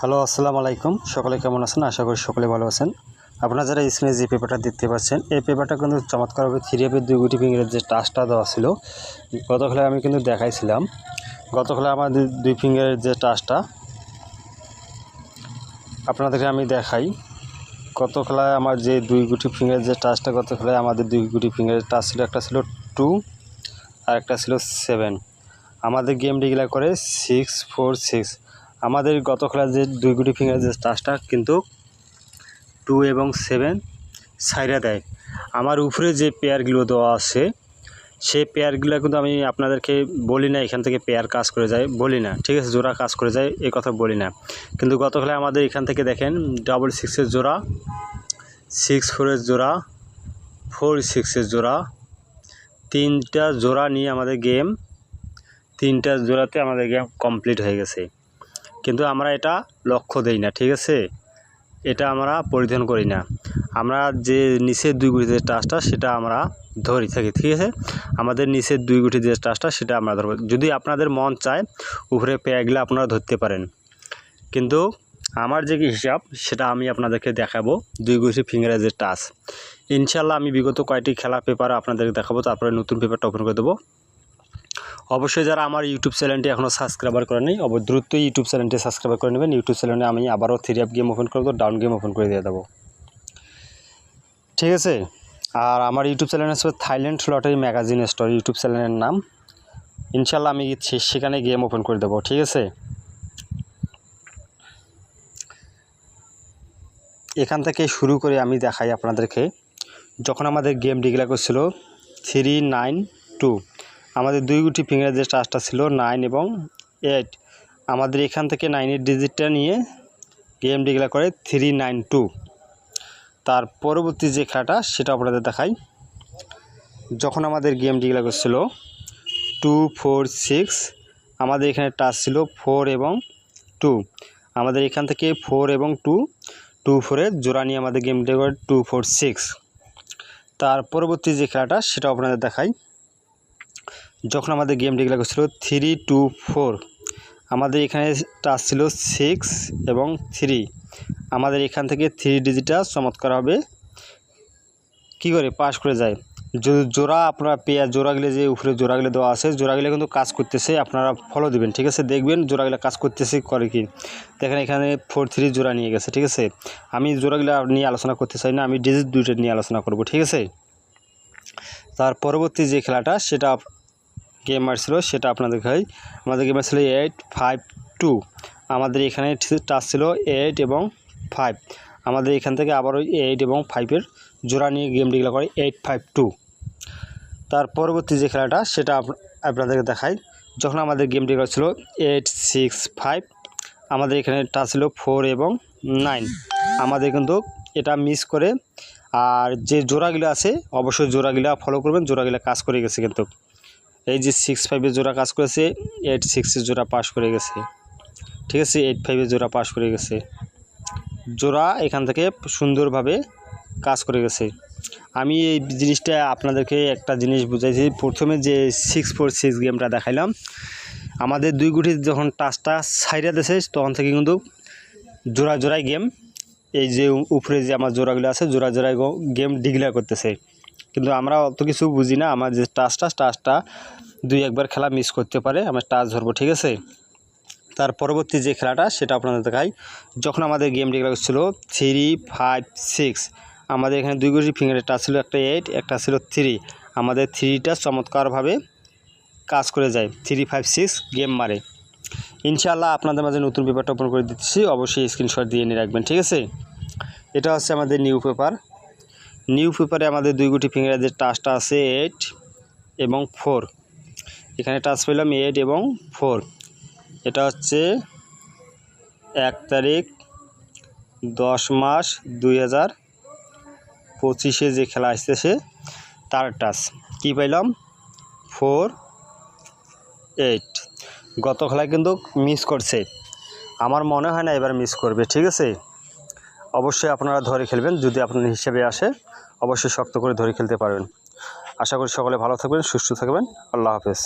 Hello, আসসালামু আলাইকুম। সকলে কেমন আছেন? আশা করি সকলে ভালো আছেন। আপনারা যারা স্ক্রিনে যে পেপারটা দেখতে পাচ্ছেন, এই পেপারটা কিন্তু চমৎকারভাবে 3F-এর 2 গুটি ফিঙ্গারের যে টাচটা দেওয়া ছিল, গত খেলায় আমি কিন্তু দেখাইছিলাম। গত খেলায় আমার 2 ফিঙ্গারের যে টাচটা আপনাদেরকে আমি দেখাই। গত খেলায় আমার যে 2 গুটি ফিঙ্গারের যে টাচটা, গত খেলায় আমাদের 2 গুটি ফিঙ্গারের টাচ ছিল, একটা ছিল 2 আর একটা ছিল 7। আমাদের গেম ডিক্লেয়ার করে 6-4-6। আমাদের গত খেলার যে 2 গুটি ফিঙ্গারের যে টাচটা কিন্তু 2 এবং 7 সাইরা দেয়। আমার উপরে যে পেয়ারগুলো দেওয়া আছে, সেই পেয়ারগুলো কিন্তু আমি আপনাদেরকে বলি না এখান থেকে পেয়ার কাজ করে যায়, বলি না, ঠিক আছে? জোড়া কাজ করে যায় এই কথা বলি না। কিন্তু গত খেলায় আমাদের এখান থেকে দেখেন 6-6-এর জোড়া, 6-4-এর জোড়া, 4-6-এর জোড়া, 3টা জোড়া নিয়ে আমাদের গেম, 3টা জোড়াতে আমাদের গেম কমপ্লিট হয়ে গেছে। কিন্তু আমরা এটা লক্ষ্য দেই না, ঠিক আছে? এটা আমরা পরিধান করি না। আমরা যে নিচের 2 গুটি যে টাচটা সেটা আমরা ধরি থাকি, ঠিক আছে? আমাদের নিচের 2 গুটি যে টাচটা সেটা আমরা ধরব। যদি আপনাদের মন চায় উপরে পেয়ারগুলো আপনারা ধরতে পারেন, কিন্তু আমার যে হিসাব সেটা আমি আপনাদেরকে দেখাবো। 2 গুটি ফিঙ্গারের যে টাচ, ইনশাল্লাহ আমি বিগত কয়েকটি খেলা পেপার আপনাদেরকে দেখাবো, তারপরে নতুন পেপারটা ওপেন করে দেবো। অবশ্যই যারা আমার ইউটিউব চ্যানেলটি এখনও সাবস্ক্রাইবার করেনি, দ্রুত ইউটিউব চ্যানেলটি সাবস্ক্রাইব করে নেবেন। ইউটিউব চ্যানেলে আমি আবারও 3F গেম ওপেন করে দেবো, ডাউন গেম ওপেন করে দিয়ে দেবো, ঠিক আছে? আর আমার ইউটিউব চ্যানেল হচ্ছে Thailand lottery magazine store, YouTube চ্যানেলের নাম। ইনশাল্লাহ আমি সেখানে গেম ওপেন করে দেবো, ঠিক আছে? এখান থেকে শুরু করে আমি দেখাই আপনাদেরকে। যখন আমাদের গেম ডিক্লেয়ার করছিল 3-9-2, আমাদের 2 গুটি ফিঙ্গারের যে টাচটা ছিল 9 এবং 8, আমাদের এখান থেকে 9-এর ডিজিটটা নিয়ে গেম ডিক্লেয়ার করে 3-9-2। তার পরবর্তী যে খেলাটা সেটা আপনাদের দেখাই। যখন আমাদের গেম ডিক্লেয়ার করছিল 2-4-6, আমাদের এখানে টাচ ছিল 4 এবং 2। আমাদের এখান থেকে 4 এবং 2-4-এর জোড়া নিয়ে আমাদের গেম ডিক্লেয়ার করে 2-4-6। তার পরবর্তী যে খেলাটা সেটা আপনাদের দেখাই। যখন আমাদের গেম ডিক্লেয়ার করছিল 3-2-4, আমাদের এখানে টাচ ছিল 6 এবং 3। আমাদের এখান থেকে 3 ডিজিটটা চমৎকারভাবে কী করে পাস করে যায়। জোড়া আপনারা পেয়ার জোড়াগুলো যে উপরে জোড়াগুলো দেওয়া আছে, জোড়াগুলো কিন্তু কাজ করতেছে, আপনারা ফলো দিবেন, ঠিক আছে? দেখবেন জোড়াগুলো কাজ করতেছে করে কি। দেখেন এখানে 4-3 জোড়া নিয়ে গেছে, ঠিক আছে? আমি জোড়াগুলো নিয়ে আলোচনা করতে চাই না, আমি ডিজিট 2টা নিয়ে আলোচনা করব, ঠিক আছে? তার পরবর্তী যে খেলাটা সেটা গেম মারছিল সেটা আপনাদের দেখাই। আমাদের গেম ছিল 8-5-2, আমাদের এখানে টাচ ছিল 8 এবং 5। আমাদের এখান থেকে আবার ওই 8 এবং 5-এর জোড়া নিয়ে গেম ডিক্লেয়ার করে 8-5-2। তার পরবর্তী যে খেলাটা সেটা আপনাদেরকে দেখাই। যখন আমাদের গেম ডিক্লেয়ার ছিল 8-6-5, আমাদের এখানে টাচ ছিল 4 এবং 9। আমাদের কিন্তু এটা মিস করে, আর যে জোড়াগুলো আছে অবশ্যই জোড়াগুলো ফলো করবেন, জোড়াগুলো কাজ করে গেছে। কিন্তু এই যে 6-5-এর জোড়া কাজ করেছে, 8-6-এর জোড়া পাস করে গেছে, ঠিক আছে? 8-5-এর জোড়া পাস করে গেছে, জোড়া এখান থেকে সুন্দরভাবে কাজ করে গেছে। আমি এই জিনিসটা আপনাদেরকে একটা জিনিস বুঝাইছি। প্রথমে যে 6-4-6 গেমটা দেখাইলাম, আমাদের 2 গুটি যখন টাচটা সাইরা দিয়েছে তখন থেকে কিন্তু জোড়ায় গেম, এই যে উপরে যে আমার জোড়াগুলো আছে জোড়ায় গেম ডিক্লেয়ার করতেছে। কিন্তু আমরা অত কিছু বুঝি না। আমার যে টাচটা 2-1বার খেলা মিস করতে পারে, আমরা টাচ ধরবো, ঠিক আছে? তার পরবর্তী যে খেলাটা সেটা আপনাদের দেখাই। যখন আমাদের গেম ডিক্লেয়ার ছিল 3-5-6, আমাদের এখানে 2 গুটি ফিঙ্গারের টাচ ছিল, একটা 8, একটা ছিল 3। আমাদের 3টা চমৎকারভাবে কাজ করে যায়, 3-5-6 গেম মারে। ইনশাআল্লাহ আপনাদের মাঝে নতুন পেপারটা ওপেন করে দিচ্ছি, অবশ্যই স্ক্রিনশট দিয়ে নিয়ে রাখবেন, ঠিক আছে? এটা হচ্ছে আমাদের নিউ পেপার। নিউ পেপারে আমাদের 2 গুটি ফিঙ্গারের যে টাচটা আছে 8 এবং 4। এখানে টাচ পেলাম 8 এবং 4। এটা হচ্ছে 1 তারিখ 10 মাস 2025-এ যে খেলা আসতেছে তার টাচ কী পাইলাম 4-8। গত খেলায় কিন্তু মিস করছে, আমার মনে হয় না এবার মিস করবে, ঠিক আছে? অবশ্যই আপনারা ধরে খেলবেন, যদি আপনার হিসেবে আসে অবশ্যই শক্ত করে ধরে খেলতে পারবেন। আশা করি সকলে ভালো থাকবেন, সুস্থ থাকবেন। আল্লাহ হাফেজ।